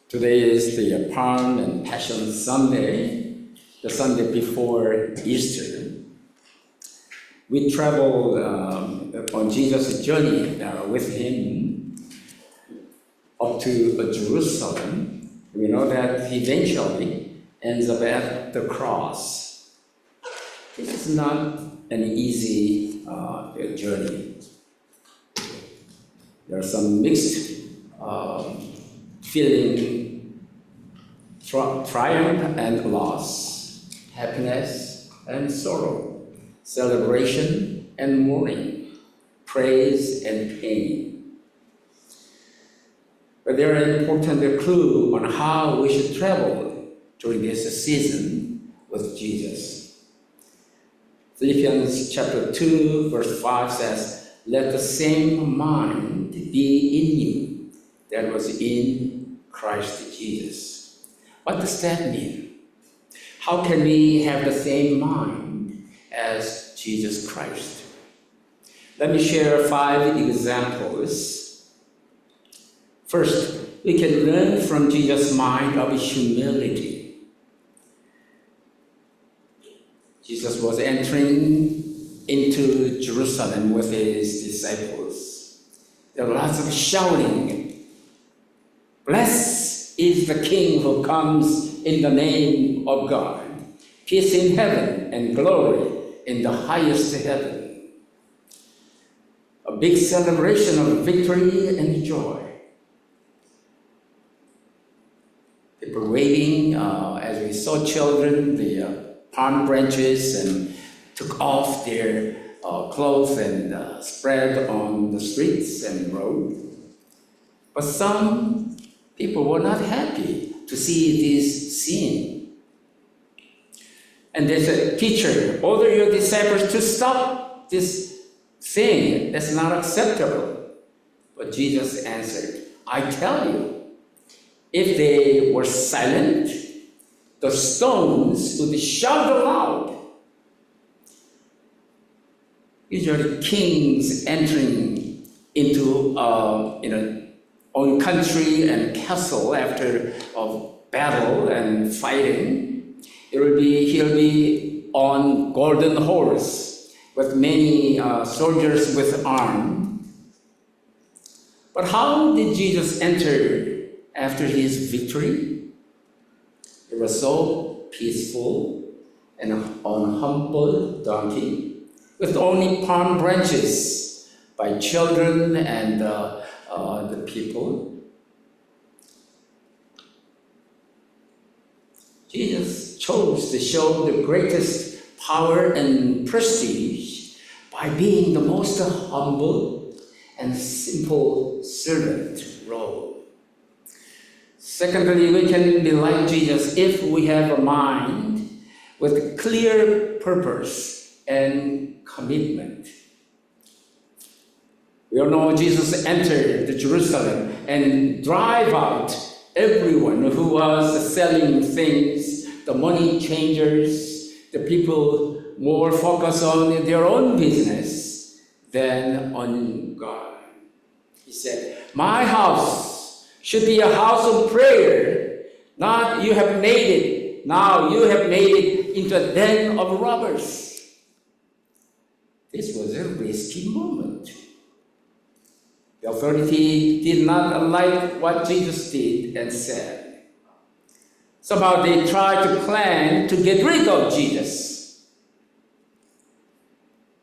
Today is the Palm and Passion Sunday, the Sunday before Easter. We traveled on Jesus' journey with him up to Jerusalem. We know that he eventually ends up at the cross. This is not an easy journey. There are some mixed feeling, triumph and loss, happiness and sorrow, celebration and mourning, praise and pain. But there are important clues on how we should travel during this season with Jesus. Philippians chapter 2, verse 5 says, "Let the same mind be in you that was in Christ Jesus." What does that mean? How can we have the same mind as Jesus Christ? Let me share 5 examples. First, we can learn from Jesus' mind of humility. Jesus was entering into Jerusalem with his disciples. There were lots of shouting. "Blessed is the King who comes in the name of God. Peace in heaven and glory in the highest heaven." A big celebration of victory and joy. People waving as we saw children, the palm branches, and took off their clothes and spread on the streets and road. But some people were not happy to see this scene. And they said, "Teacher, order your disciples to stop this thing. That's not acceptable." But Jesus answered, "I tell you, if they were silent, the stones would shout aloud." Usually kings entering into own country and castle after a battle and fighting, he'll be on golden horse with many soldiers with arms. But how did Jesus enter after his victory? It was so peaceful and on a humble donkey with only palm branches by children and the people. Jesus chose to show the greatest power and prestige by being the most humble and simple servant role. Secondly, we can be like Jesus if we have a mind with clear purpose and commitment. We all know Jesus entered Jerusalem and drive out everyone who was selling things, the money changers, the people more focused on their own business than on God. He said, "My house should be a house of prayer. Now you have made it into a den of robbers." This was a risky moment. The authority did not like what Jesus did and said. Somehow they tried to plan to get rid of Jesus.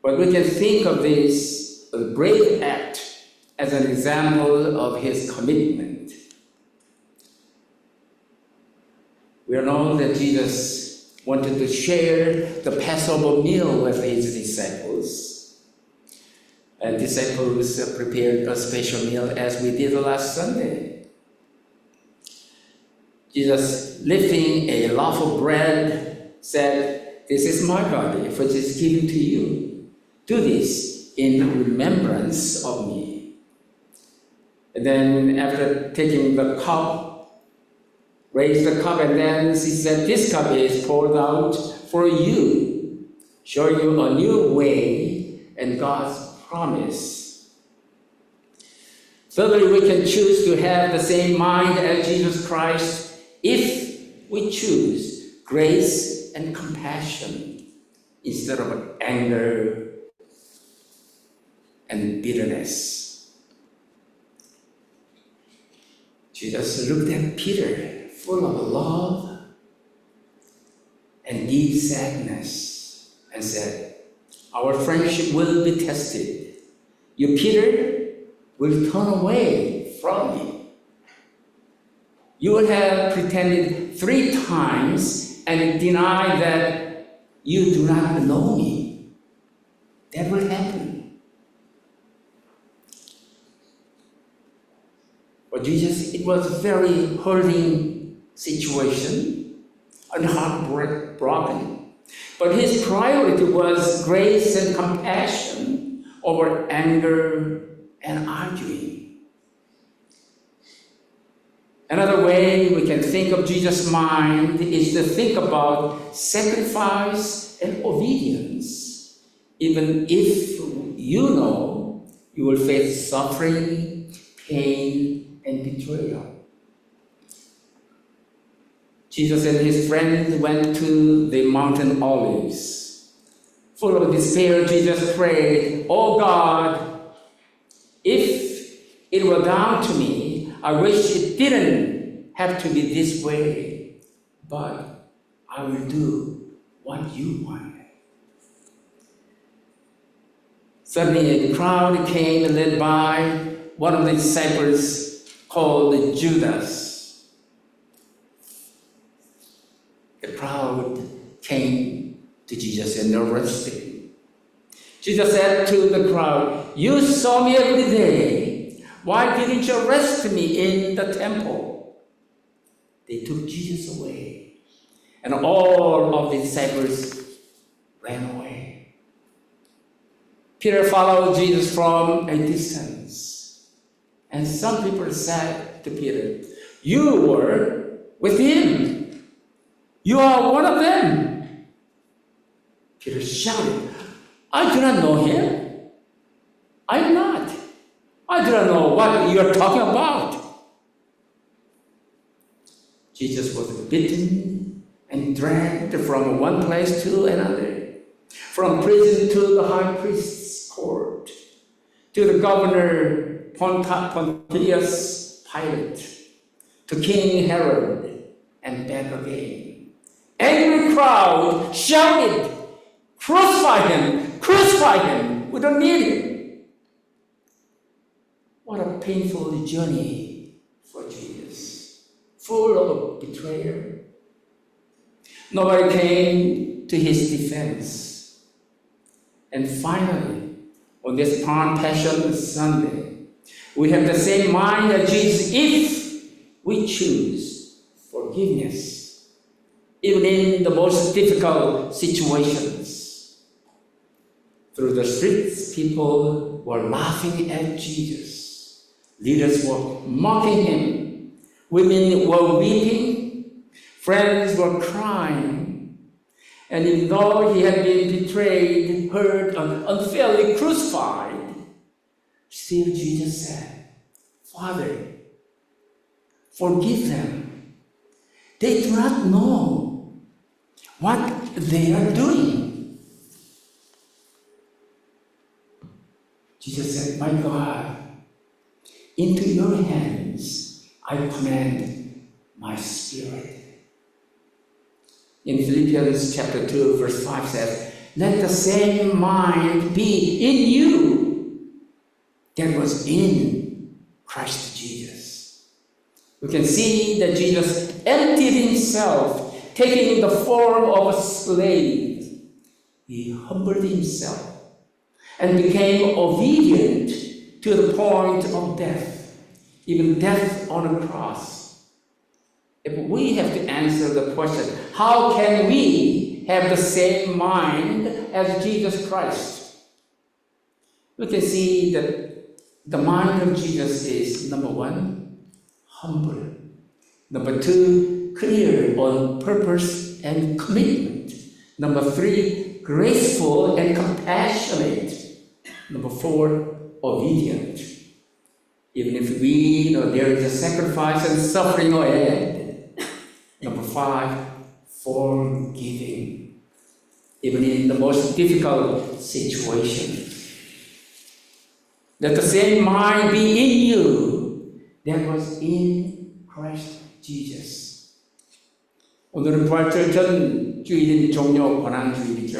But we can think of this brave act as an example of his commitment. We know that Jesus wanted to share the Passover meal with his disciples. And disciples prepared a special meal as we did last Sunday. Jesus, lifting a loaf of bread, said, "This is my body, which is given to you. Do this in remembrance of me." And then after taking the cup, raised the cup, and then he said, "This cup is poured out for you. show you a new way and God's promise. Thirdly, we can choose to have the same mind as Jesus Christ if we choose grace and compassion instead of anger and bitterness. Jesus looked at Peter, full of love and deep sadness, and said, "Our friendship will be tested. You, Peter, will turn away from me. You will have pretended 3 times and deny that you do not know me." That will happen. For Jesus, it was a very hurting situation and heartbroken. But his priority was grace and compassion over anger and arguing. Another way we can think of Jesus' mind is to think about sacrifice and obedience, even if you know you will face suffering, pain, and betrayal. Jesus and his friends went to the mountain Olives. Full of despair, Jesus prayed, "Oh God, if it were down to me, I wish it didn't have to be this way, but I will do what you want." Suddenly a crowd came led by one of the disciples called Judas. The crowd came to Jesus and arrested him. Jesus said to the crowd, "You saw me every day. Why didn't you arrest me in the temple?" They took Jesus away, and all of the disciples ran away. Peter followed Jesus from a distance, and some people said to Peter, "You were with him. You are one of them." Peter shouted, "I do not know him. I am not. I do not know what you are talking about." Jesus was beaten and dragged from one place to another, from prison to the high priest's court, to the governor Pontius Pilate, to King Herod, and back again. Angry crowd shouted, "Crucify him! Crucify him! We don't need him!" What a painful journey for Jesus, full of betrayal. Nobody came to his defense. And finally, on this Palm Passion Sunday, we have the same mind as Jesus if we choose forgiveness, even in the most difficult situations. Through the streets, people were laughing at Jesus. Leaders were mocking him. Women were weeping. Friends were crying. And even though he had been betrayed, hurt, and unfairly crucified, still Jesus said, "Father, forgive them. They do not know what they are doing." Jesus said, "My God, into your hands I commend my spirit." In Philippians chapter 2, verse 5 says, "Let the same mind be in you that was in Christ Jesus." We can see that Jesus emptied himself, taking the form of a slave. He humbled himself and became obedient to the point of death, even death on a cross. If we have to answer the question, how can we have the same mind as Jesus Christ? We can see that the mind of Jesus is, number 1, humble. Number 2, clear on purpose and commitment. Number 3, graceful and compassionate. Number 4, obedient. Even if we know there is a sacrifice and suffering ahead. Number 5, forgiving. Even in the most difficult situations. Let the same mind be in you that was in Christ Jesus. 오늘은 부활절 전 주일인 종료 권한 주일이죠.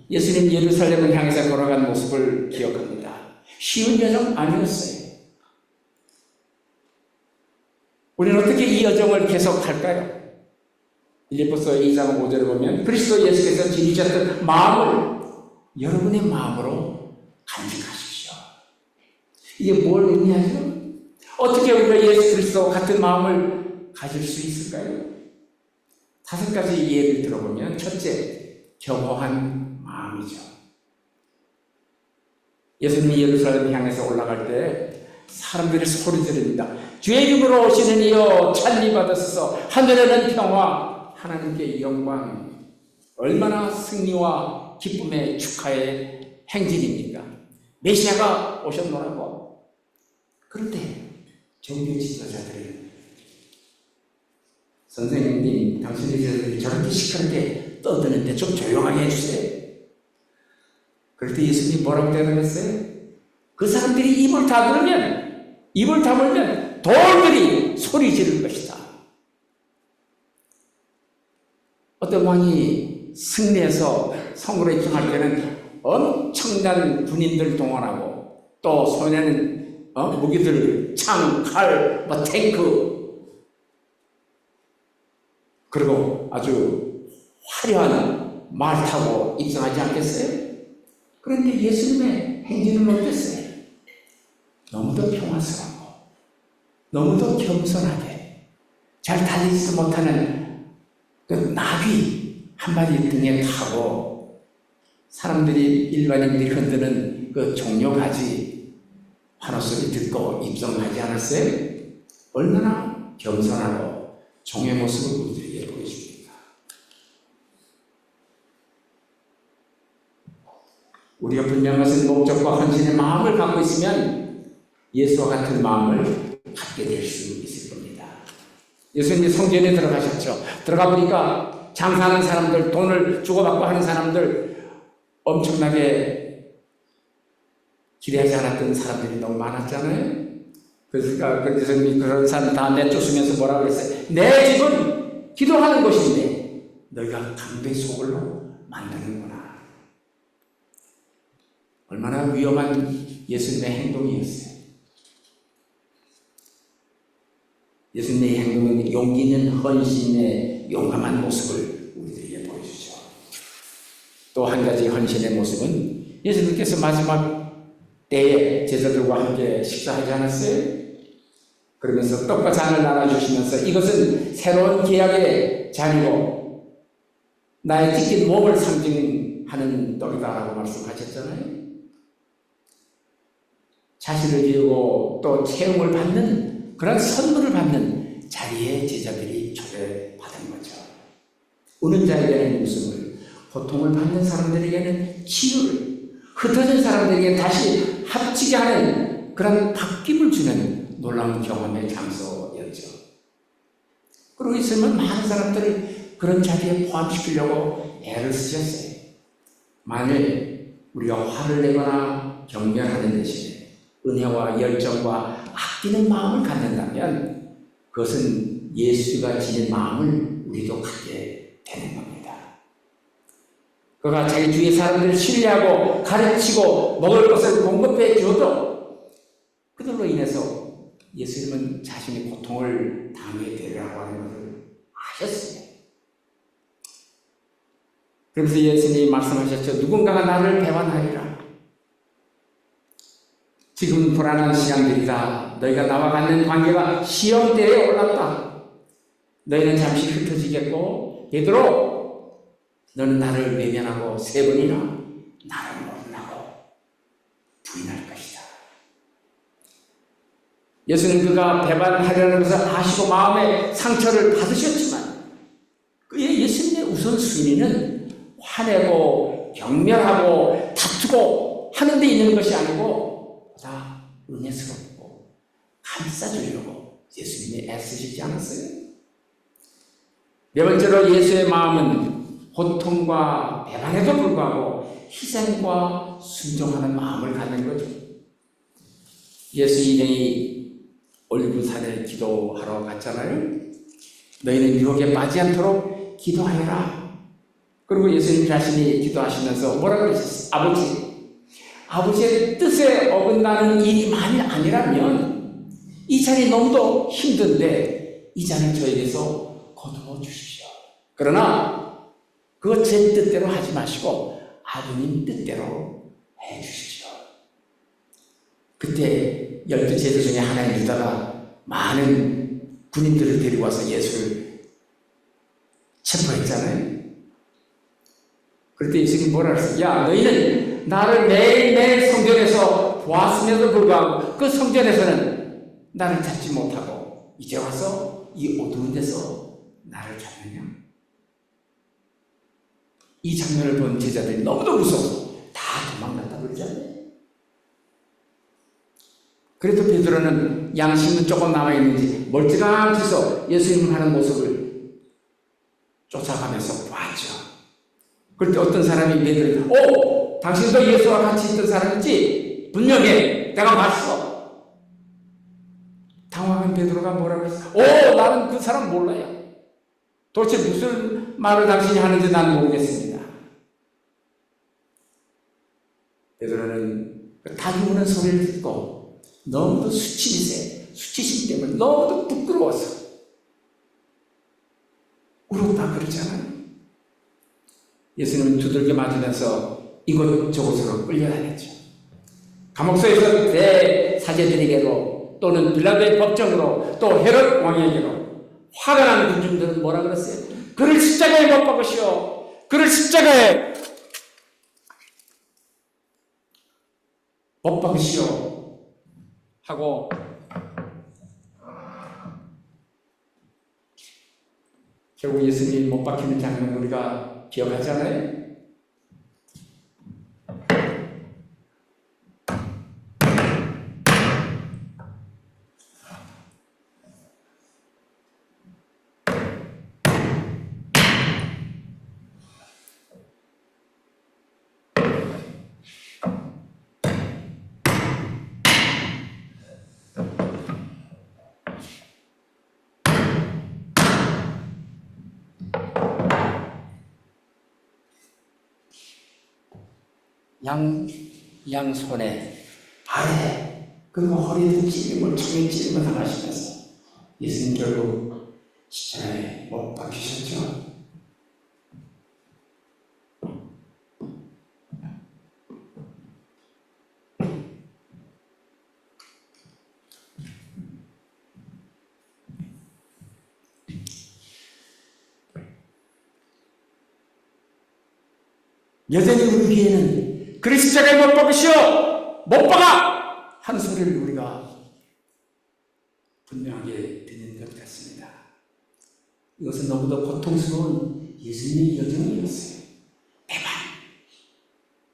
예수님 예루살렘을 향해서 걸어간 모습을 기억합니다. 쉬운 여정 아니었어요. 우리는 어떻게 이 여정을 계속할까요? 빌립보서 2장 5절을 보면 그리스도 예수께서 지니셨던 마음을 여러분의 마음으로 간직하십시오. 이게 뭘 의미하죠? 어떻게 우리가 예수 그리스도와 같은 마음을 가질 수 있을까요? 5가지 예를 들어보면 첫째, 겸허한 마음이죠. 예수님이 예루살렘 향해서 올라갈 때 사람들이 소리 지릅니다. 주의 이름으로 오시는 이여 찬미 받으소서. 하늘에는 평화, 하나님께 영광. 얼마나 승리와 기쁨의 축하의 행진입니까? 메시아가 오셨노라고. 그런데 종교 지도자들이 선생님, 당신들이 저렇게 시끄럽게 떠드는데 좀 조용하게 해주세요. 그럴 때 예수님이 뭐라고 대답했어요? 그 사람들이 입을 다물면 돌들이 소리 지를 것이다. 어떤 왕이 승리해서 성으로 입성할 때는 엄청난 군인들 동원하고 또 손에는 무기들, 창, 칼, 탱크 그리고 아주 화려한 말 타고 입성하지 않겠어요? 그런데 예수님의 행진은 어땠어요? 너무도 평화스럽고 너무도 겸손하게 잘 달리지도 못하는 그 나귀 한 마리 등에 타고 사람들이 일반인들이 흔드는 그 종려가지 환호소리 듣고 입성하지 않았어요? 얼마나 겸손하고 종의 모습을 우리에게 보여줍니다. 우리가 분명한 목적과 헌신의 마음을 갖고 있으면 예수와 같은 마음을 갖게 될 수 있을 겁니다. 예수님이 성전에 들어가셨죠. 들어가 보니까 장사하는 사람들, 돈을 주고받고 하는 사람들 엄청나게 기대하지 않았던 사람들이 너무 많았잖아요. 그러니까 예수님이 그런 사람 다 내쫓으면서 뭐라고 했어요? 내 집은 기도하는 곳인데 너희가 강배소굴로 만드는구나. 얼마나 위험한 예수님의 행동이었어요. 예수님의 행동은 용기 있는 헌신의 용감한 모습을 우리에게 보여주죠. 또 한 가지 헌신의 모습은 예수님께서 마지막 때에 제자들과 함께 식사하지 않았어요? 그러면서 떡과 잔을 나눠주시면서 이것은 새로운 계약의 잔이고 나의 찢긴 몸을 상징하는 떡이다라고 말씀하셨잖아요. 자신을 비우고 또 채용을 받는 그런 선물을 받는 자리에 제자들이 초대받은 거죠. 우는 자에게는 웃음을, 고통을 받는 사람들에게는 치유를, 흩어진 사람들에게 다시 합치게 하는 그런 바뀜을 주는 놀라운 경험의 장소였죠. 그러고 있으면 많은 사람들을 그런 자리에 포함시키려고 애를 쓰셨어요. 만일 우리가 화를 내거나 경멸하는 대신에 은혜와 열정과 아끼는 마음을 갖는다면 그것은 예수가 지닌 마음을 우리도 갖게 되는 겁니다. 그가 자기 주위의 사람들을 신뢰하고 가르치고 먹을 것을 공급해 줘도 그들로 인해서 예수님은 자신의 고통을 당하게 되리라고 하는 것을 아셨어요. 그래서 예수님이 말씀하셨죠. 누군가가 나를 배반하리라. 지금 불안한 시간들이다. 너희가 나와 갖는 관계가 시험대에 올랐다. 너희는 잠시 흩어지겠고 베드로 너는 나를 외면하고 3번이나 나를 모른다고 부인할 것이다. 예수는 그가 배반하려는 것을 아시고 마음의 상처를 받으셨지만 그의 예수님의 우선순위는 화내고 경멸하고 다투고 하는 데 있는 것이 아니고 보다 은혜스럽고 감싸주려고 예수님이 애쓰시지 않았어요? 네 번째로 예수의 마음은 고통과 배반에도 불구하고 희생과 순종하는 마음을 갖는 거죠. 예수 일행이 올리브산에 기도하러 갔잖아요. 너희는 유혹에 빠지지 않도록 기도하여라. 그리고 예수님 자신이 기도하시면서 뭐라 그러셨어요? 아버지의 뜻에 어긋나는 일이 만일 아니라면 이 잔이 너무도 힘든데 이 잔을 저에게서 거두어 주십시오. 그러나 그거 제 뜻대로 하지 마시고 아버님 뜻대로 해 주십시오. 그때 12제자 중에 하나인 유다가 많은 군인들을 데리고 와서 예수를 체포했잖아요. 그럴 때 예수님이 뭐라 그랬어요? 야, 너희는 나를 매일매일 성전에서 보았음에도 불구하고 그 성전에서는 나를 찾지 못하고 이제 와서 이 어두운 데서 나를 찾느냐? 이 장면을 본 제자들이 너무도 무서워서 다 도망갔다 그러잖아요. 그래도 베드로는 양심은 조금 남아있는지 멀찌감치 서 예수님 하는 모습을 쫓아가면서 봤죠. 그럴 때 어떤 사람이 베드로에게 당신도 예수와 같이 있던 사람이지? 분명해. 내가 봤어. 당황한 베드로가 뭐라고 했어? 나는 그 사람 몰라요. 도대체 무슨 말을 당신이 하는지 난 모르겠습니다. 베드로는 닭이 우는 소리를 듣고 너무도 수치심 때문에 너무도 부끄러워서 울었다 그러잖아요. 예수님은 두들겨 맞으면서 이곳저곳으로 끌려다녔죠. 감옥소에서 대사제들에게로 또는 빌라도의 법정으로 또 헤롯 왕에게로 화가 난 군중들은 뭐라 그랬어요? 그를 십자가에 못 박으시오. 그를 십자가에 못 박으시오 하고 결국 예수님이 못 박히는 장면 우리가 기억하잖아요. 양 손에 발에 그리고 허리에 찔림을 당하시면서 예수님 결국 십자가에 못 박히셨죠. 여전히 우리 귀에는 그를 십자가에 못 박으시오! 못 박아! 하는 소리를 우리가 분명하게 듣는 것 같습니다. 이것은 너무도 고통스러운 예수님의 여정이었어요. 배반.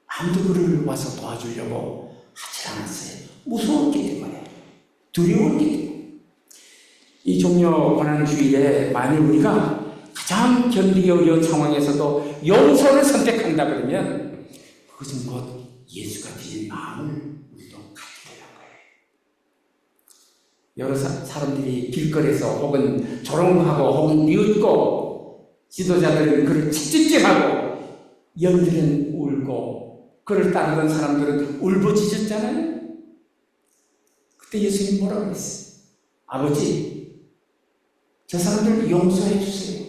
아무도 그를 와서 도와주려고 하지 않았어요. 무서웠기 때문에. 두려웠기 때문에. 이 종려 고난주일에 만일 우리가 가장 견디기 어려운 상황에서도 용서를 선택한다 그러면 그것은 곧 예수가 드린 마음을 우리도 갖게 되는 거예요. 여러 사람들이 길거리에서 혹은 조롱하고 혹은 비웃고 지도자들은 그를 찝찝하고 영들은 울고 그를 따르던 사람들은 울부짖었잖아요. 그때 예수님 뭐라고 했어요? 아버지, 저 사람들 용서해 주세요.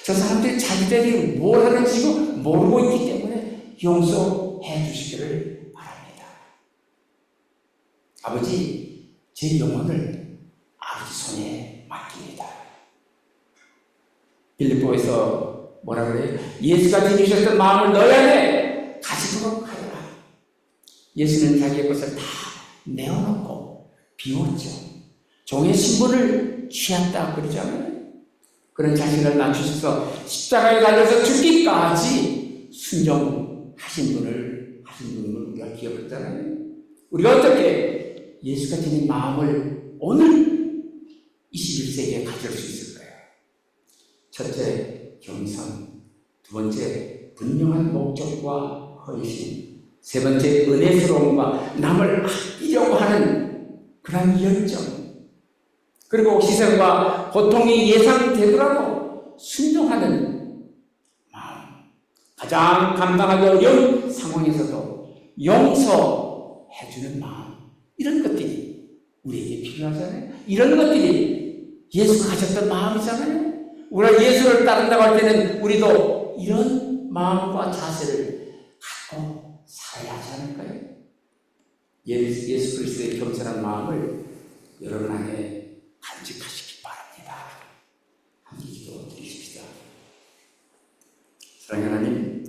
저 사람들이 자기들이 뭘 하는지 모르고 있기 때문에 용서해 주시기를 바랍니다. 아버지, 제 영혼을 아버지 손에 맡깁니다. 빌립보에서 뭐라 그래요? 예수가 지니셨던 마음을 너희 안에 가지도록 하여라. 예수는 자기의 것을 다 내어놓고 비웠죠. 종의 신분을 취한다 그러잖아요. 그런 자신을 낮추셔서 십자가에 달려서 죽기까지 순종하신 분을 우리가 기억했잖아요. 우리가 어떻게 예수가 지닌 마음을 오늘 21세기에 가질 수 있을까요? 첫째, 겸손. 두 번째, 분명한 목적과 헌신. 세 번째, 은혜스러움과 남을 아끼려고 하는 그런 열정. 그리고 희생과 고통이 예상되더라도 순종하는 마음. 가장 감당하기 어려운 상황에서도 용서해주는 마음. 이런 것들이 우리에게 필요하잖아요. 이런 것들이 예수가 가졌던 마음이잖아요. 우리가 예수를 따른다고 할 때는 우리도 이런 마음과 자세를 갖고 살아야 하지 않을까요? 예수 그리스도의 겸손한 마음을 여러분 안에 간직하시기 바랍니다. 함께 기도드리십시다. 사랑하는 하나님,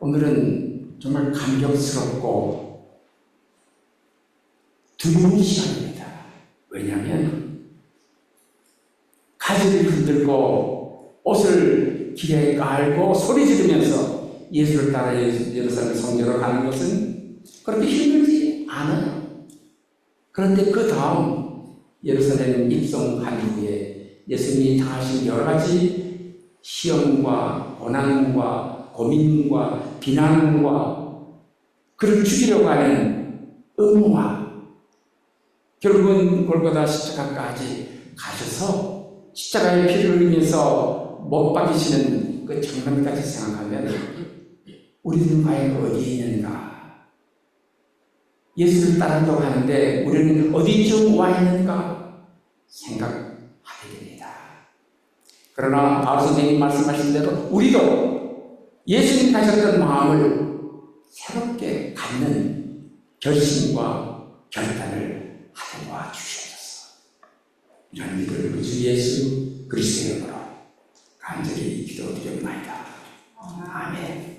오늘은 정말 감격스럽고 두려운 시간입니다. 왜냐하면 가지를 흔들고 옷을 길에 깔고 소리 지르면서 예수를 따라 예루살렘 성전으로 가는 것은 그렇게 힘들지 않아요. 그런데 그 다음 예루살렘 입성한 후에 예수님이 당하신 여러 가지 시험과 고난과 고민과 비난과 그를 죽이려고 하는 의무와 결국은 골고다 십자가까지 가셔서 십자가의 피를 흘리면서 못 박이시는 그 장면까지 생각하면 우리는 과연 어디에 있는가? 예수를 따른다고 하는데 우리는 어디쯤 와 있는가? 생각하게 됩니다. 그러나 바울 선생님이 말씀하신 대로 우리도 예수님 가셨던 마음을 새롭게 갖는 결심과 결단을 하게 도와주셔서 이런 일을 우주 예수 그리스도의 이름으로 간절히 기도드립니다. 아멘.